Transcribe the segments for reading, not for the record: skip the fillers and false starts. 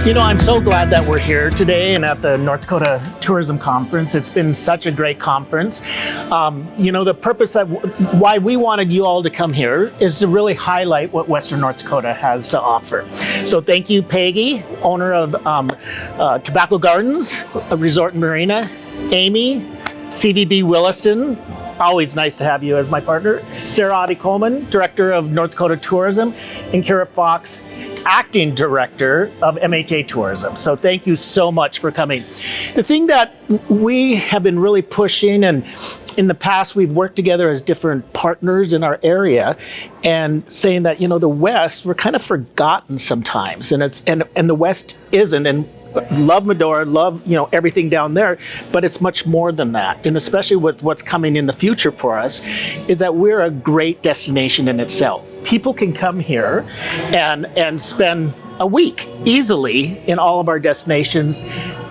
You know, I'm so glad that we're here today and at the North Dakota Tourism Conference. It's been such a great conference. The purpose why we wanted you all to come here is to really highlight what Western North Dakota has to offer. So thank you, Peggy, owner of Tobacco Gardens, a resort in Marina, Amy, CVB Williston. Always nice to have you as my partner. Sarah Otte Coleman, Director of North Dakota Tourism, and Kiera Fox, Acting Director of MHA Tourism. So thank you so much for coming. The thing that we have been really pushing, and in the past we've worked together as different partners in our area, and saying that, the West, we're kind of forgotten sometimes, and the West isn't, and love Medora, love everything down there, but it's much more than that. And especially with what's coming in the future for us, is that we're a great destination in itself. People can come here and spend a week easily in all of our destinations,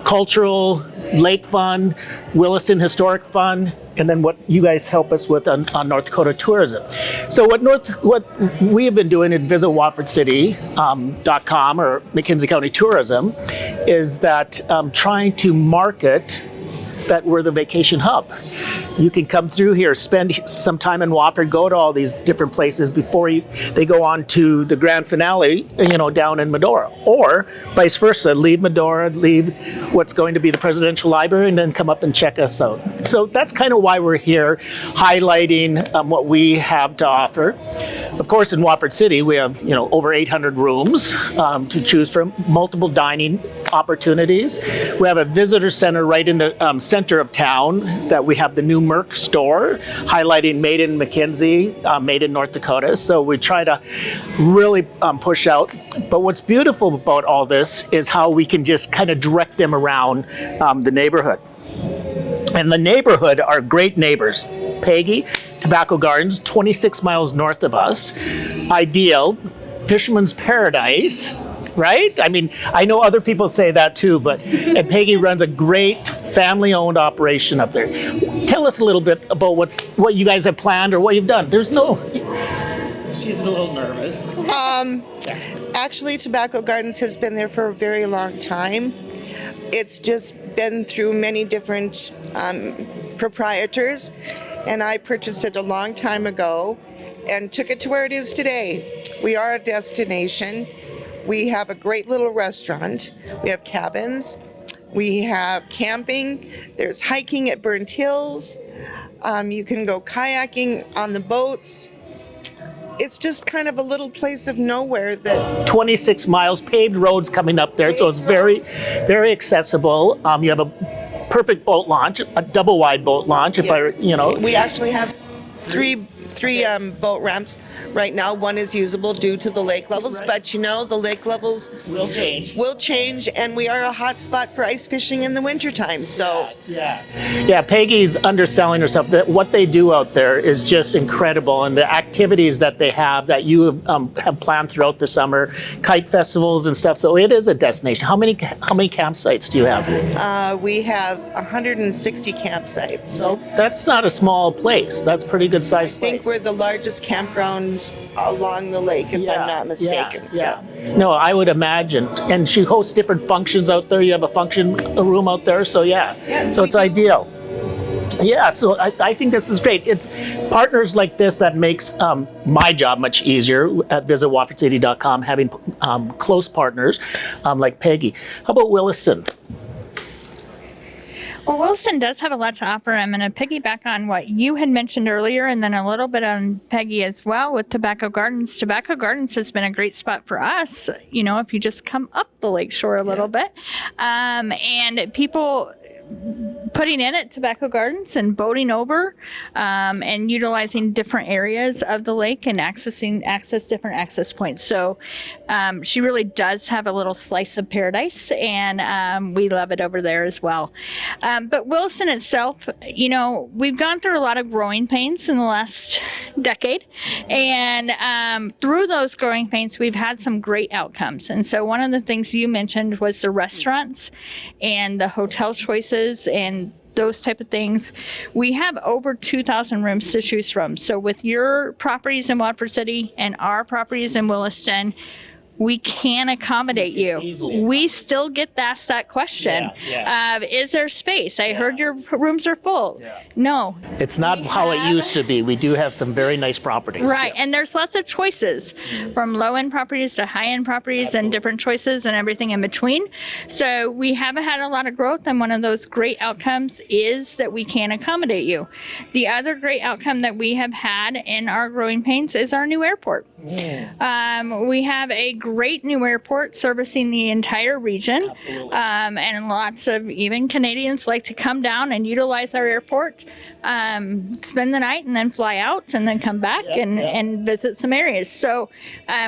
cultural, lake fun, Williston historic fun, and then what you guys help us with on North Dakota Tourism. So what we have been doing at Visit Watford City.com or McKenzie County Tourism is that trying to market that we're the vacation hub. You can come through here, spend some time in Watford, go to all these different places before they go on to the grand finale, down in Medora. Or vice versa, leave Medora, leave what's going to be the Presidential Library, and then come up and check us out. So that's kind of why we're here, highlighting what we have to offer. Of course, in Watford City, we have over 800 rooms to choose from, multiple dining opportunities. We have a visitor center right in the center of town that we have the new Merck store, highlighting made in McKenzie, made in North Dakota. So we try to really push out. But what's beautiful about all this is how we can just kind of direct them around the neighborhood. And the neighborhood are great neighbors. Peggy, Tobacco Gardens, 26 miles north of us. Ideal, Fisherman's Paradise, right? I mean, I know other people say that too, and Peggy runs a great family-owned operation up there. Tell us a little bit about what you guys have planned or what you've done. She's a little nervous. Actually, Tobacco Gardens has been there for a very long time. It's just been through many different proprietors, and I purchased it a long time ago and took it to where it is today. We are a destination. We have a great little restaurant. We have cabins. We have camping. There's hiking at Burnt Hills. You can go kayaking on the boats. It's just kind of a little place of nowhere that 26 miles, paved roads coming up there, so it's very, very accessible. You have a perfect boat launch, a double wide boat launch. Yes. We actually have three boat ramps right now. One is usable due to the lake levels, right. But the lake levels will change, and we are a hot spot for ice fishing in the wintertime. So yeah, Peggy's underselling herself. That what they do out there is just incredible, and the activities that they have that you have planned throughout the summer, kite festivals and stuff. So it is a destination. How many campsites do you have? We have 160 campsites. So that's not a small place. That's pretty good sized place. I think we're the largest campground along the lake, if I'm not mistaken. Yeah. No, I would imagine. And she hosts different functions out there. You have a function room out there, so so it's ideal. Yeah, so I think this is great. It's partners like this that makes my job much easier at visitwatfordcity.com, having close partners like Peggy. How about Williston? Well, Williston does have a lot to offer. I'm going to piggyback on what you had mentioned earlier, and then a little bit on Peggy as well with Tobacco Gardens. Tobacco Gardens has been a great spot for us, if you just come up the lakeshore a little bit. And people putting in at Tobacco Gardens and boating over and utilizing different areas of the lake and access different access points. So she really does have a little slice of paradise, and we love it over there as well. But Williston itself, we've gone through a lot of growing pains in the last decade, and through those growing pains, we've had some great outcomes. And so one of the things you mentioned was the restaurants and the hotel choices and those type of things. We have over 2,000 rooms to choose from. So with your properties in Watford City and our properties in Williston, we can accommodate you. Easily. We still get asked that question. Is there space? I heard your rooms are full. No. It's not how it used to be. We do have some very nice properties. Right, and there's lots of choices from low-end properties to high-end properties and different choices and everything in between. So we haven't had a lot of growth, and one of those great outcomes is that we can accommodate you. The other great outcome that we have had in our growing pains is our new airport. We have a great new airport servicing the entire region, and lots of even Canadians like to come down and utilize our airport, spend the night and then fly out and then come back and visit some areas. So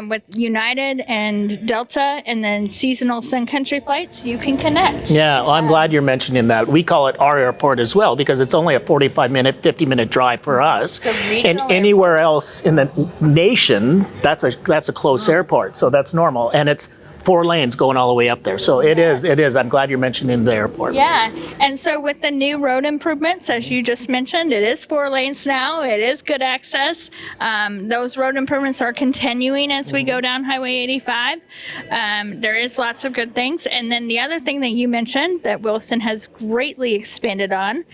with United and Delta and then seasonal Sun Country flights, you can connect. Yeah, well, I'm glad you're mentioning that. We call it our airport as well because it's only a 45-minute, 50-minute drive for us. It's a regional and anywhere else in the nation, that's a close airport, so that's normal. And it's 4 lanes going all the way up there. So it is. I'm glad you're mentioning the airport. Yeah, and so with the new road improvements, as you just mentioned, it is 4 lanes now. It is good access. Those road improvements are continuing as we go down Highway 85. There is lots of good things. And then the other thing that you mentioned that Williston has greatly expanded on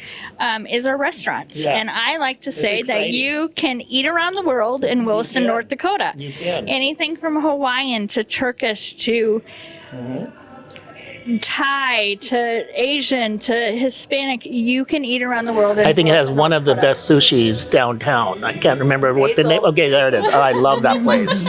is our restaurants. Yeah. And I like to say that exciting. you can eat around the world in Williston, North Dakota. You can. Anything from Hawaiian to Turkish to Thai to Asian to Hispanic, you can eat around the world. I think it has one of the best sushis downtown. I can't remember what the name. Okay, there it is. Oh, I love that place.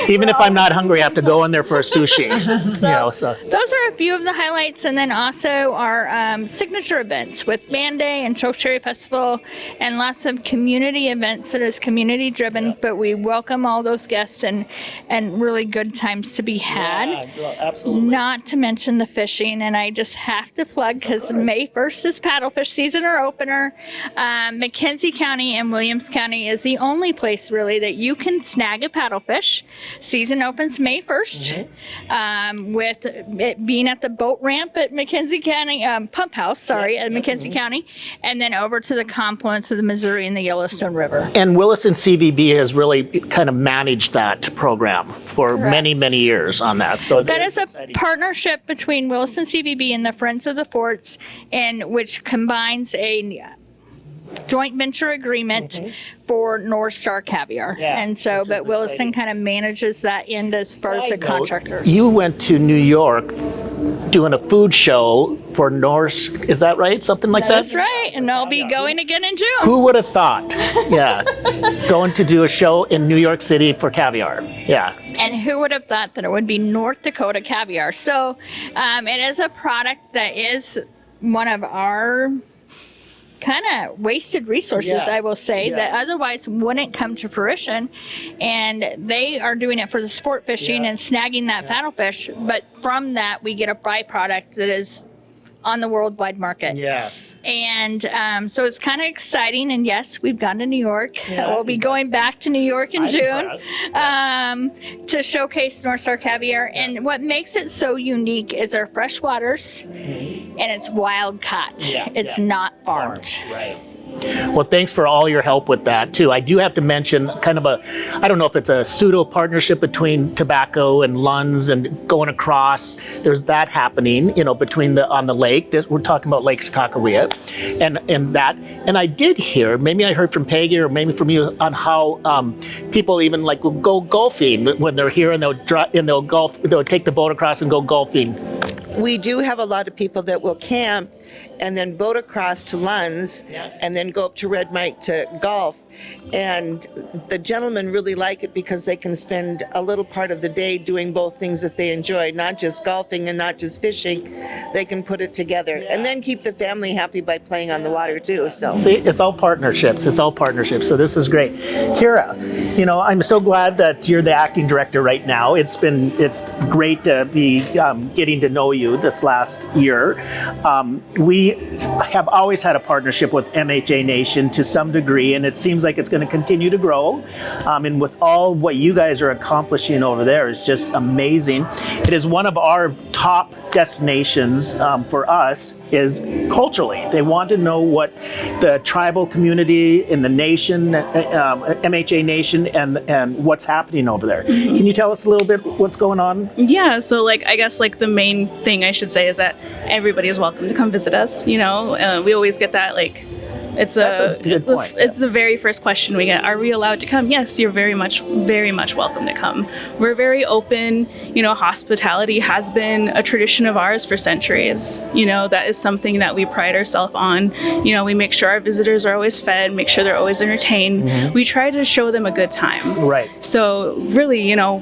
Even if I'm not hungry, I have to go in there for a sushi. So. Those are a few of the highlights, and then also our signature events with Band Day and Choke Cherry Festival, and lots of community events that is community driven. But we welcome all those guests and really good times to be had. Yeah, absolutely. Not to mention the fishing, and I just have to plug because May 1st is paddlefish season or opener. McKenzie County and Williams County is the only place really that you can snag a paddlefish. Season opens May 1st, with it being at the boat ramp at McKenzie County, pump house, at McKenzie County, and then over to the confluence of the Missouri and the Yellowstone River. And Williston CVB has really kind of managed that program for many, many years on that. So that is a partnership between Williston CVB and the Friends of the Forts, and which combines a joint venture agreement for North Star Caviar. And so, but Williston kind of manages that end as far as the contractors. You went to New York doing a food show for North, is that right? Something like that? That's right, and I'll be going again in June. Who would have thought? Yeah, going to do a show in New York City for caviar. Yeah. And who would have thought that it would be North Dakota caviar? So it is a product that is one of our kind of wasted resources, I will say, that otherwise wouldn't come to fruition. And they are doing it for the sport fishing and snagging that paddlefish. But from that, we get a byproduct that is on the worldwide market. Yeah. And so it's kind of exciting. And yes, we've gone to New York. We'll be going back to New York in June to showcase North Star Caviar. And what makes it so unique is our fresh waters, and it's wild caught. It's not farmed. Right. Well, thanks for all your help with that too. I do have to mention kind of I don't know if it's a pseudo partnership between tobacco and Lunds and going across. There's that happening, between on the lake. We're talking about Lake Sakakawea, and that. And I did hear, maybe I heard from Peggy or maybe from you, on how people even like will go golfing when they're here, and they'll golf. They'll take the boat across and go golfing. We do have a lot of people that will camp and then boat across to Lunds and then go up to Red Mike to golf. And the gentlemen really like it because they can spend a little part of the day doing both things that they enjoy, not just golfing and not just fishing. They can put it together and then keep the family happy by playing on the water too. So see, it's all partnerships. So this is great. Kiera, I'm so glad that you're the acting director right now. It's great to be getting to know you this last year. We have always had a partnership with MHA Nation to some degree, and it seems like like it's going to continue to grow. And with all what you guys are accomplishing over there is just amazing. It is one of our top destinations for us is culturally. They want to know what the tribal community in the nation, MHA Nation, and what's happening over there. Can you tell us a little bit what's going on? Yeah, so like I guess like the main thing I should say is that everybody is welcome to come visit us. You know, we always get that like. That's a good point. It's the very first question we get. Are we allowed to come? Yes, you're very much welcome to come. We're very open. You know, hospitality has been a tradition of ours for centuries. You know, that is something that we pride ourselves on. You know, we make sure our visitors are always fed, make sure they're always entertained. We try to show them a good time. Right. So really, you know,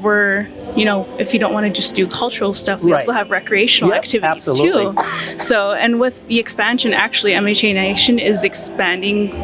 if you don't want to just do cultural stuff, we also have recreational activities too. So, and with the expansion, actually, MHA Nation is expanding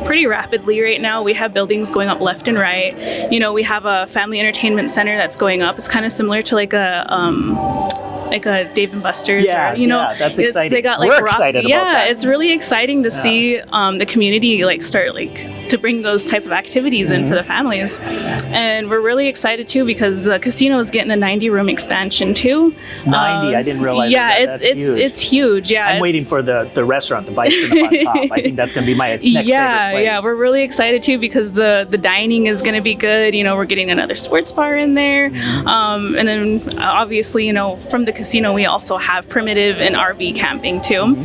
pretty rapidly right now. We have buildings going up left and right. You know, we have a family entertainment center that's going up. It's kind of similar to like a Dave and Buster's. Yeah, or, you know, that's exciting. They got like We're excited about that. It's really exciting to see the community like start like to bring those type of activities in for the families. And we're really excited too because the casino is getting a 90-room expansion too. 90, I didn't realize. Yeah, that's huge. It's huge. Yeah, I'm waiting for the restaurant, the bison up on top. I think that's going to be my next favorite place. Yeah, we're really excited too because the dining is going to be good. You know, we're getting another sports bar in there, and then obviously, you know, from the casino we also have primitive and RV camping too,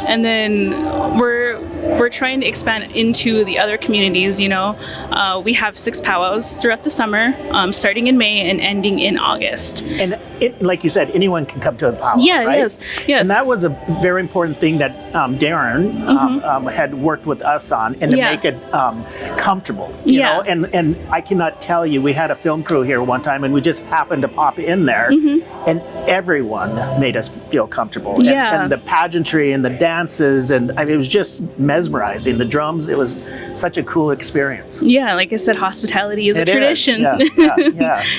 and then we're trying to expand into the other communities. You know, we have 6 powwows throughout the summer, starting in May and ending in August. And like you said, anyone can come to the powwow. Yeah, right? yes. And that was a very important thing that Darren had worked with us on, and to make it comfortable. You know, and I cannot tell you, we had a film crew here one time, and we just happened to pop in there, and everyone made us feel comfortable. And the pageantry and the dances, and I mean, it was just mesmerizing. The drums, it was such a cool experience. Yeah, like I said, hospitality is a tradition.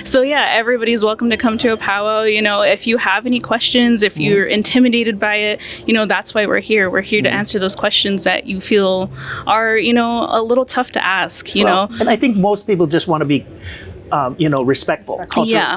So yeah, everybody's welcome to come to a powwow. You know, if you have any questions, if you're intimidated by it, you know, that's why we're here. We're here to answer those questions that you feel are, you know, a little tough to ask, you know. And I think most people just want to be respectful,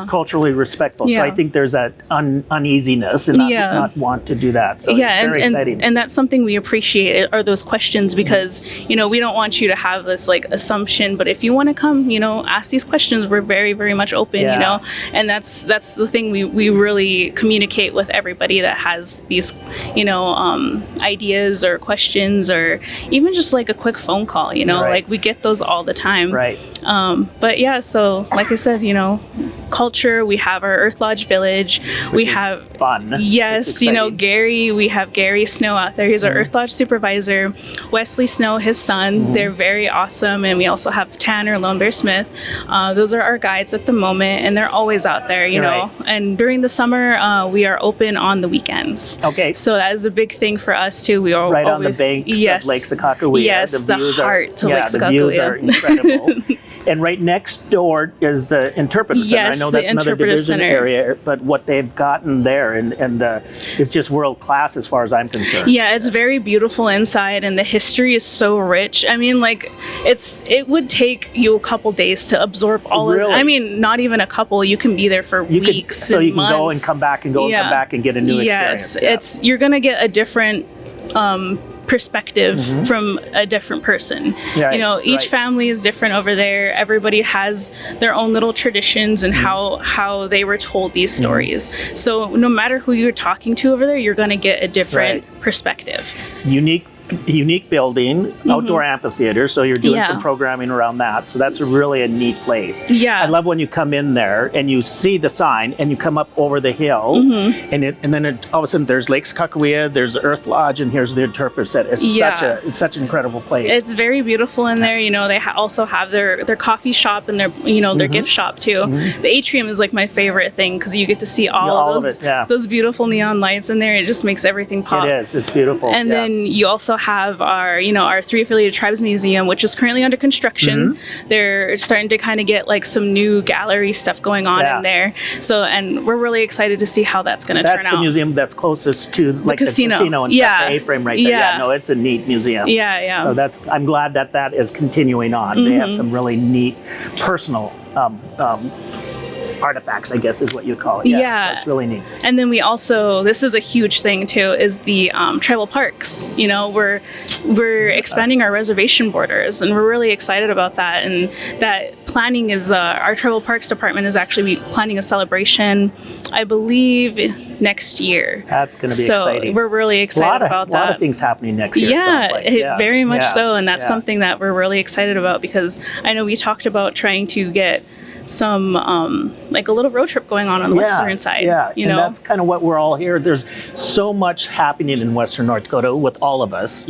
culturally respectful. So I think there's that uneasiness and not want to do that. So it's very exciting. And that's something we appreciate are those questions because, you know, we don't want you to have this like assumption, but if you want to come, you know, ask these questions, we're very, very much open, you know, and that's the thing we really communicate with everybody that has these, you know, ideas or questions or even just like a quick phone call, you know, like we get those all the time. Right. But yeah, so like I said, you know, culture, we have our Earth Lodge Village. We have fun. Yes, you know, we have Gary Snow out there. He's our Earth Lodge supervisor. Wesley Snow, his son. They're very awesome. And we also have Tanner Lone Bear Smith. Those are our guides at the moment, and they're always out there, you know. And during the summer, we are open on the weekends. Okay. So that is a big thing for us too. We are right on the banks of Lake Sakakawea. Yes, the heart of Lake Sakakawea. The views are incredible. And right next door is the Interpreter Center. I know that's another division area, but what they've gotten there and it's just world class as far as I'm concerned. Yeah, it's very beautiful inside, and the history is so rich. I mean, like it would take you a couple days to absorb all of it. I mean, not even a couple. You can be there for weeks. So you can months. go and come back and go and come back and get a new experience. Yes, you're gonna get a different perspective from a different person. You know, each family is different over there. Everybody has their own little traditions and how they were told these stories. So no matter who you're talking to over there, you're going to get a different perspective. Unique building, outdoor amphitheater, so you're doing some programming around that. So that's really a neat place. I love when you come in there and you see the sign and you come up over the hill and then all of a sudden there's Lake Sakakawea, there's the Earth Lodge, and here's the Interpreter Set. It's such an incredible place. It's very beautiful in there. You know, they also have their coffee shop and their their gift shop too. The atrium is like my favorite thing because you get to see all of those beautiful neon lights in there. It just makes everything pop. It is. It's beautiful. And then you also have our, our 3 affiliated tribes museum, which is currently under construction. They're starting to kind of get like some new gallery stuff going on in there. So, and we're really excited to see how that's going to turn out. That's the museum that's closest to like the casino and stuff, the A-frame right there. Yeah, no, it's a neat museum. Yeah. So I'm glad that is continuing on. They have some really neat personal artifacts, I guess is what you'd call it. So it's really neat. And then we also, this is a huge thing too, is the tribal parks. We're expanding our reservation borders, and we're really excited about that. And that planning is, our tribal parks department is actually planning a celebration, I believe, next year. That's going to be exciting. So we're really excited about that. A lot of things happening next year. Very much so. And that's something that we're really excited about, because I know we talked about trying to get some like a little road trip going on the western side. And that's kind of what we're all here. There's so much happening in Western North Dakota with all of us,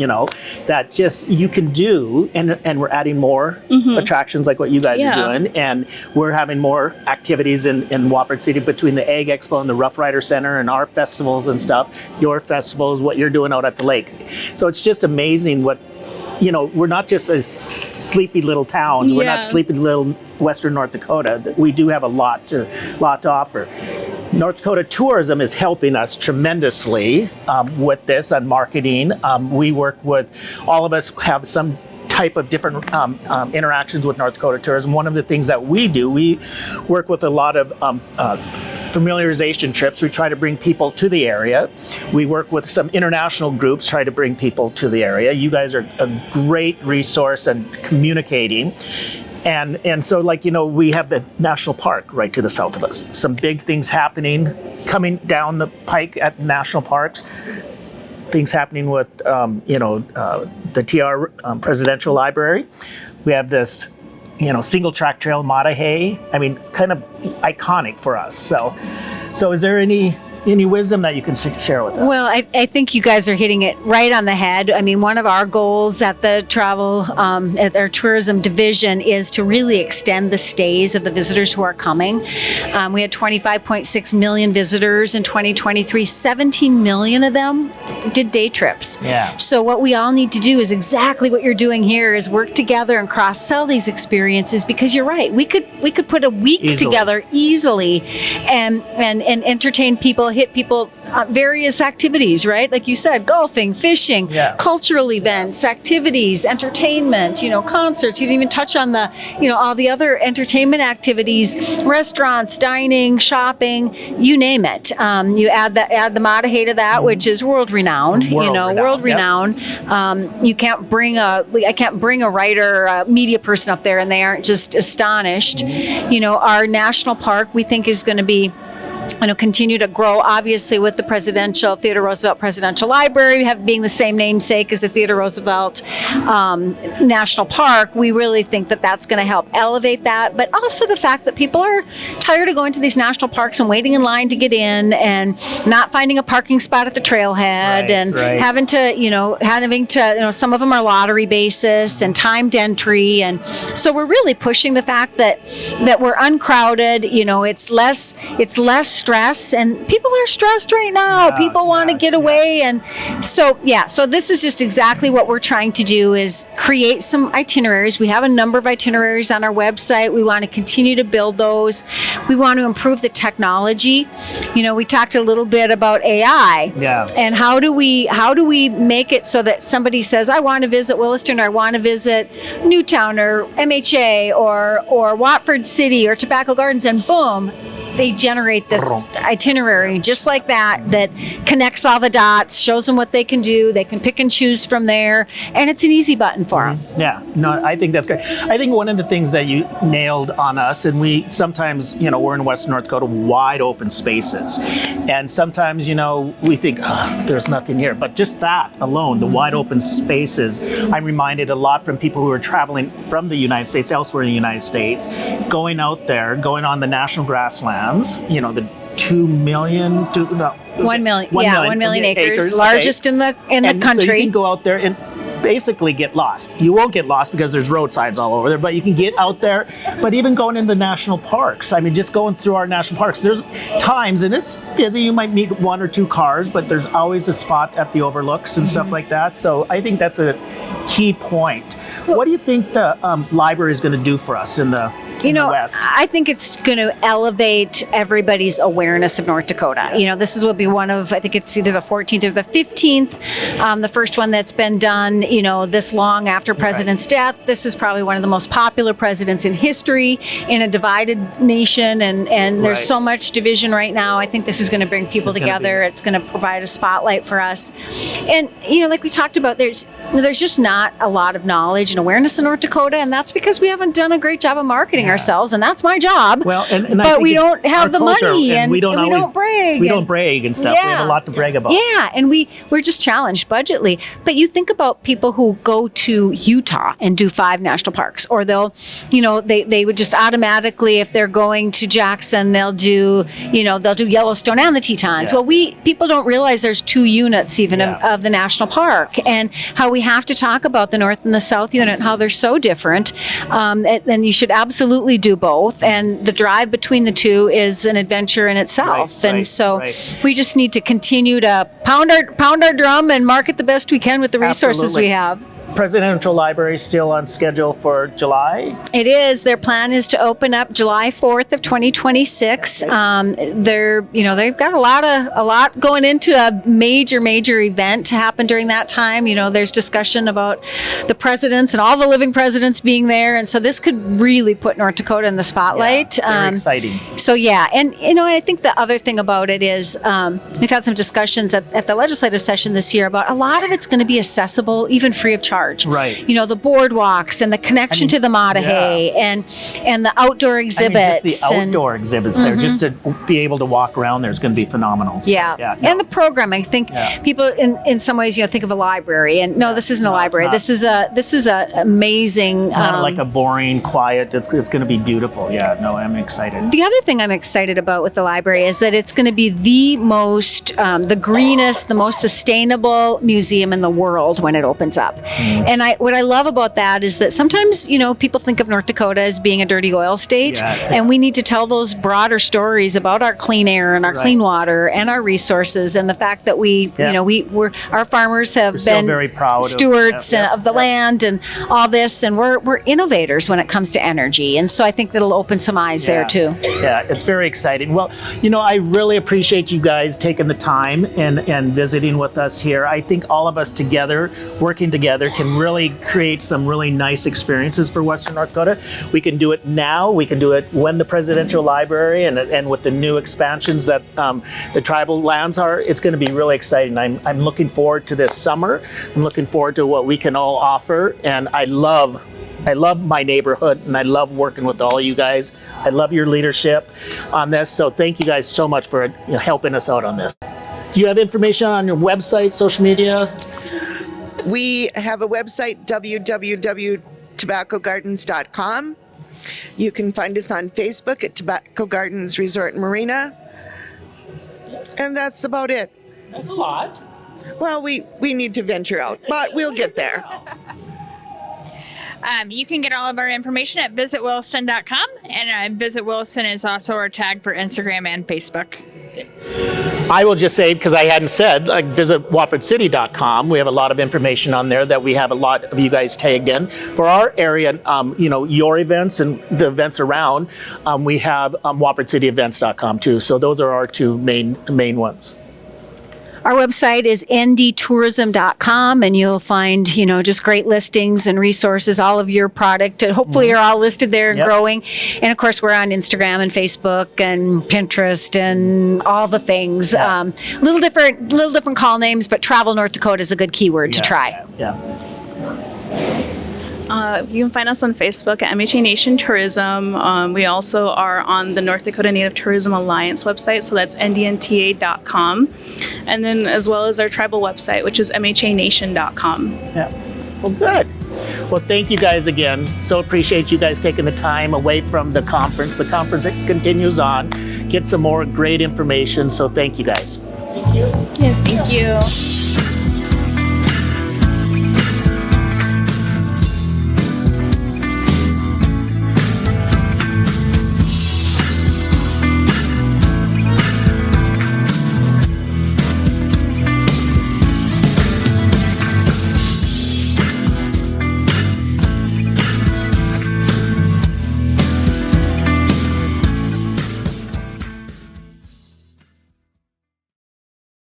that just you can do, and we're adding more attractions like what you guys are doing, and we're having more activities in Watford City between the Egg Expo and the Rough Rider Center and our festivals and stuff, your festivals, what you're doing out at the lake. So it's just amazing what, we're not just a sleepy little towns. We're not sleepy little Western North Dakota. We do have a lot to offer. North Dakota Tourism is helping us tremendously with this on marketing. We work with, all of us have some type of different interactions with North Dakota Tourism. One of the things that we do, we work with a lot of familiarization trips. We try to bring people to the area. We work with some international groups, try to bring people to the area. You guys are a great resource in communicating. And so, we have the national park right to the south of us. Some big things happening coming down the pike at national parks. Things happening with, the TR Presidential Library. We have this, single track trail, Otte. I mean, kind of iconic for us. So is there any wisdom that you can share with us? Well, I think you guys are hitting it right on the head. I mean, one of our goals at the travel, at our tourism division, is to really extend the stays of the visitors who are coming. We had 25.6 million visitors in 2023. 17 million of them did day trips. Yeah. So what we all need to do is exactly what you're doing here, is work together and cross-sell these experiences, because you're right. We could put a week together easily and entertain people, hit people various activities, right? Like you said, golfing, fishing, cultural events, activities, entertainment, concerts. You didn't even touch on the, all the other entertainment activities, restaurants, dining, shopping, you name it. You add the Otte to that, which is world renowned. World renowned. I can't bring a writer, a media person up there, and they aren't just astonished. Our national park, we think, is going to be continue to grow, obviously, with the Theodore Roosevelt Presidential Library being the same namesake as the Theodore Roosevelt National Park. We really think that that's going to help elevate that, but also the fact that people are tired of going to these national parks and waiting in line to get in and not finding a parking spot at the trailhead, having to, some of them are lottery basis and timed entry, and so we're really pushing the fact that we're uncrowded. It's less stress, and people are stressed right now. People want to get away, and so this is just exactly what we're trying to do, is create some itineraries. We have a number of itineraries on our website. We want to continue to build those. We want to improve the technology. We talked a little bit about AI, and how do we make it so that somebody says, I want to visit Williston, or I want to visit Newtown, or MHA, or Watford City, or Tobacco Gardens, and boom, they generate this itinerary just like that connects all the dots, shows them what they can do. They can pick and choose from there, and it's an easy button for them. Yeah, no, I think that's great. I think one of the things that you nailed on us, and we sometimes, we're in Western North Dakota, wide open spaces. And sometimes, we think, there's nothing here. But just that alone, the wide open spaces, I'm reminded a lot from people who are traveling from the United States, elsewhere in the United States, going out there, going on the national grasslands, the 1 million acres, largest in the country. So you can go out there, and basically get lost. You won't get lost because there's roadsides all over there, but you can get out there. But even going into national parks, I mean, just going through our national parks, there's times, and it's busy, you might meet 1 or 2 cars, but there's always a spot at the overlooks and stuff like that. So I think that's a key point. What do you think the library is going to do for us in the West? I think it's going to elevate everybody's awareness of North Dakota. This will be one of, I think it's either the 14th or the 15th, the first one that's been done, this long after President's death. This is probably one of the most popular presidents in history in a divided nation, and there's so much division right now. I think this is going to bring people together. It's going to provide a spotlight for us. And, like we talked about, there's just not a lot of knowledge and awareness in North Dakota, and that's because we haven't done a great job of marketing ourselves, and that's my job. Well, but we don't have the money, and we don't brag. We don't brag and stuff. We have a lot to brag about. Yeah, and we're just challenged budgetly. But you think about people who go to Utah and do 5 national parks, or they'll, they would just automatically, if they're going to Jackson, they'll do Yellowstone and the Tetons. Well, people don't realize there's 2 units even of the national park, and how we have to talk about the North and the South unit and how they're so different. And you should absolutely do both, and the drive between the 2 is an adventure in itself. We just need to continue to pound our drum and market the best we can with the resources we have. Presidential Library still on schedule for July? It is. Their plan is to open up July 4th of 2026. They've got a lot going into a major event to happen during that time. There's discussion about the presidents and all the living presidents being there, and so this could really put North Dakota in the spotlight. Very exciting. So and I think the other thing about it is we've had some discussions at the legislative session this year about a lot of it's going to be accessible, even free of charge. Right. The boardwalks and the connection to the Otte and the outdoor exhibits. Just the outdoor exhibits there, just to be able to walk around there is going to be phenomenal. And the program, I think people in some ways, think of a library, and no, this isn't a library. This is a amazing. It's not like a boring, quiet. It's going to be beautiful. Yeah, no, I'm excited. The other thing I'm excited about with the library is that it's going to be the most, the greenest, the most sustainable museum in the world when it opens up. And what I love about that is that sometimes, people think of North Dakota as being a dirty oil state, and we need to tell those broader stories about our clean air and our clean water and our resources, and the fact that our farmers have been very proud stewards of the land and all this, and we're innovators when it comes to energy, and so I think that'll open some eyes there too. Yeah, it's very exciting. Well, I really appreciate you guys taking the time and visiting with us here. I think all of us together, working together, can really create some really nice experiences for Western North Dakota. We can do it now. We can do it when the Presidential Library and with the new expansions that the tribal lands are. It's going to be really exciting. I'm looking forward to this summer. I'm looking forward to what we can all offer, and I love my neighborhood, and I love working with all you guys. I love your leadership on this. So thank you guys so much for helping us out on this. Do you have information on your website, social media? We have a website, www.tobaccogardens.com. You can find us on Facebook at Tobacco Gardens Resort and Marina. And that's about it. That's a lot. Well, we need to venture out, but we'll get there. You can get all of our information at visitwilliston.com, and Visit Williston is also our tag for Instagram and Facebook. I will just say, because I hadn't said, visit watfordcity.com. We have a lot of information on there that we have a lot of you guys tagged in. For our area, your events and the events around, we have watfordcityevents.com too. So those are our 2 main ones. Our website is ndtourism.com, and you'll find, just great listings and resources, all of your product. Hopefully are all listed there and growing. And of course, we're on Instagram and Facebook and Pinterest and all the things. Little different call names, but Travel North Dakota is a good keyword to try. You can find us on Facebook at MHA Nation Tourism. We also are on the North Dakota Native Tourism Alliance website, so that's ndnta.com. And then as well as our tribal website, which is mhanation.com. Yeah. Well, good. Well, thank you guys again. So appreciate you guys taking the time away from the conference. The conference continues on. Get some more great information. So thank you guys. Thank you.